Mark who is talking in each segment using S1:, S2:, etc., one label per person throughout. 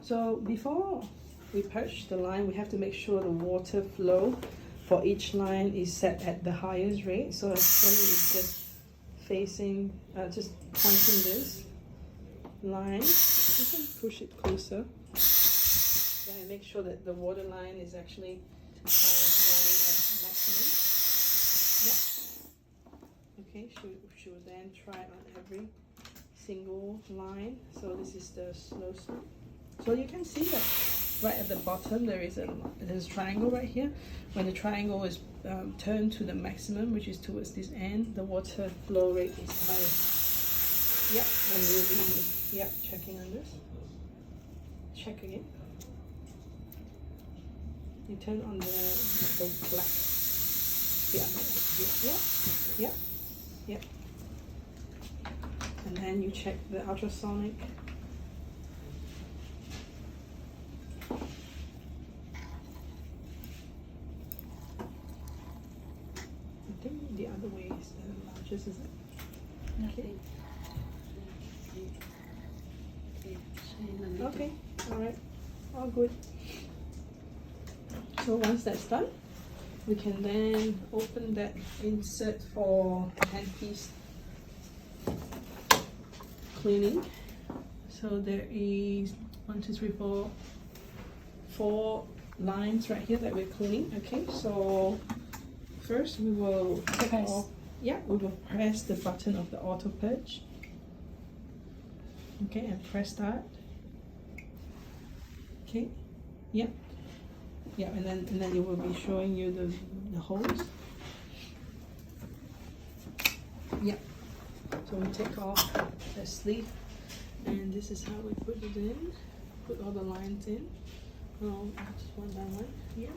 S1: So before we purge the line, we have to make sure the water flow for each line is set at the highest rate. So actually it's just facing, just pointing this line. You can push it closer. Yeah, and make sure that the water line is actually running at maximum. Yeah. Okay, she will then try on every single line. So this is the slow slope. So you can see that right at the bottom there's a triangle right here. When the triangle is turned to the maximum, which is towards this end, the water flow rate is higher. Yep, and we'll be checking on this. Check again. You turn on the black. Yeah. And then you check the ultrasonic. I think the other way is the largest, is it? Okay. Okay, alright, all good. So once that's done, we can then open that insert for handpiece cleaning. So there is 1, 2, 3, 4 lines right here that we're cleaning. Okay, so first we will take off. Yeah, we will press the button of the auto purge. Okay, and press that. Okay, yeah, and then it will be showing you the holes. Yeah, so we take off the sleeve, and this is how we put it in. Put all the lines in. Just one by one here.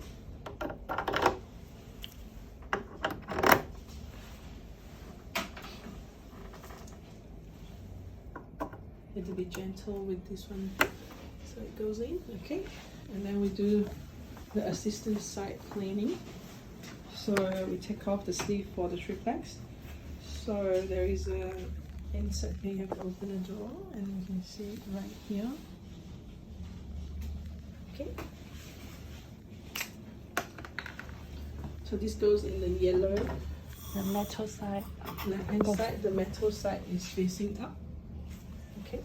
S1: You have to be gentle with this one. So it goes in, okay, and then we do the assistant side cleaning. So we take off the sleeve for the triplex. So there is a insert here. You have to open the door, and you can see it right here. Okay. So this goes in the yellow.
S2: The metal side.
S1: Left-hand side. The metal side is facing up. Okay.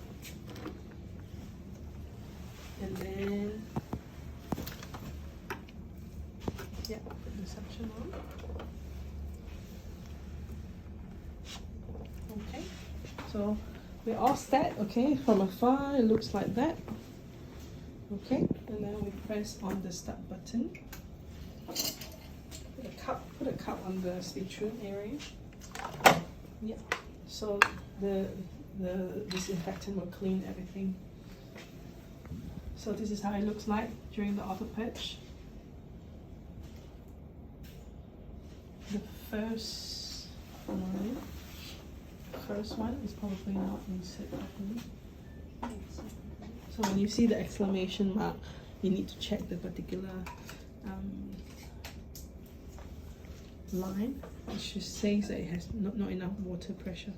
S1: And then, yeah, put the suction on. Okay, so we're all set. Okay, from afar it looks like that. Okay, and then we press on the start button. Put a cup on the spittoon area. Yeah, so the disinfectant will clean everything. So this is how it looks like during the auto purge. The first one is probably not inset properly. So when you see the exclamation mark, you need to check the particular line. It just says that it has not enough water pressure.